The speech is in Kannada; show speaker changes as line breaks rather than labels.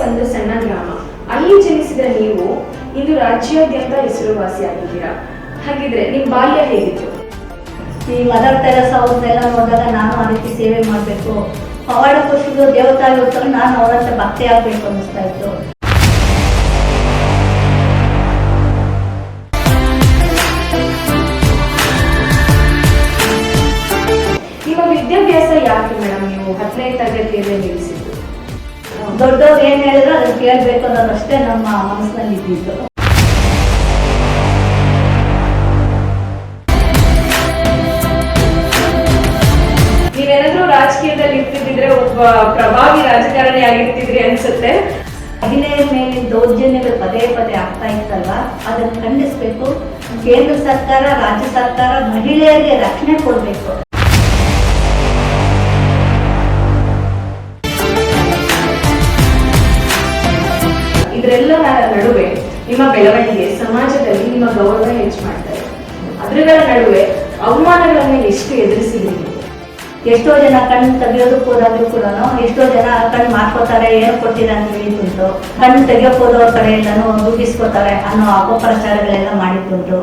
ಒಂದು ಸಣ್ಣ ಗ್ರಾಮ. ಅಲ್ಲಿ ಜನಿಸಿದ ನೀವು ಇಂದು ರಾಜ್ಯಾದ್ಯಂತ ಹೆಸರುವಾಸಿಯಾಗಿದ್ದೀರಾ. ಹಾಗಿದ್ರೆ ನಿಮ್ಮ ಬಾಲ್ಯ ಹೇಗಿತ್ತು?
ಈ ಮದರ್ ತೆರೇಸಾ ಅವ್ರನ್ನೆಲ್ಲ ನೋಡಿದಾಗ ನಾನು ಆ ರೀತಿ ಸೇವೆ ಮಾಡಬೇಕು, ಪವಾಡ ಪುರುಷರು ದೇವತಾ ಇರ್ತಾರೆ, ನಾನು ಅವರಂತ ಭಕ್ತಿ ಆಗಬೇಕು ಅನ್ನಿಸ್ತಾ ಇತ್ತು.
ನಿಮ್ಮ ವಿದ್ಯಾಭ್ಯಾಸ ಯಾಕೆ ಮೇಡಮ್ ನೀವು 10ನೇ ತರಗತಿಯಲ್ಲೇ ನಿಲ್ಲಿಸಿದ್ದು?
ದೊಡ್ಡವ್ರು ಏನು ಹೇಳಿದ್ರು ಅದನ್ನು ಕೇಳಬೇಕು ಅನ್ನೋದಷ್ಟೇ ನಮ್ಮ ಮನಸ್ಸಿನಲ್ಲಿ ಇದ್ದಿದ್ದು.
ನೀವೇನಾದ್ರೂ ರಾಜಕೀಯದಲ್ಲಿ ಇರ್ತಿದ್ರೆ ಒಬ್ಬ ಪ್ರಭಾವಿ ರಾಜಕಾರಣಿ ಆಗಿರ್ತಿದ್ರಿ ಅನ್ಸುತ್ತೆ.
ಮಹಿಳೆಯರ ಮೇಲೆ ದೌರ್ಜನ್ಯಗಳು ಪದೇ ಪದೇ ಆಗ್ತಾ ಇತ್ತಲ್ವಾ, ಅದನ್ನು ಖಂಡಿಸಬೇಕು. ಕೇಂದ್ರ ಸರ್ಕಾರ, ರಾಜ್ಯ ಸರ್ಕಾರ ಮಹಿಳೆಯರಿಗೆ ರಕ್ಷಣೆ ಕೊಡಬೇಕು.
ಇದರೆಲ್ಲ ನಡುವೆ ನಿಮ್ಮ ಬೆಳವಣಿಗೆ ಸಮಾಜದಲ್ಲಿ ನಿಮ್ಮ ಗೌರವ ಹೆಚ್ಚು ಮಾಡ್ತಾರೆ. ಅದ್ರಗಳ ನಡುವೆ ಅವಮಾನಗಳನ್ನ ಎಷ್ಟು ಎದುರಿಸಿದ್ರಿ?
ಎಷ್ಟೋ ಜನ ಕಣ್ಣು ತೆಗಿಯೋದಕ್ಕೆ ಹೋದಾಗ್ಲೂ ಕೂಡ ಎಷ್ಟೋ ಜನ ಕಣ್ಣು ಮಾಡ್ಕೋತಾರೆ, ಏನು ಕೊಡ್ತೀರಾ ಅಂತ ಹೇಳಿದ್ದುಂಟು. ಕಣ್ಣು ತೆಗಿಯೋಕೆ ಹೋದವ್ರ ಕಡೆ ಎಲ್ಲನೂ ದುಡ್ಡಿಸ್ಕೋತಾರೆ ಅನ್ನೋ ಅಪಪ್ರಚಾರಗಳೆಲ್ಲ ಮಾಡಿದ್ದುಂಟು.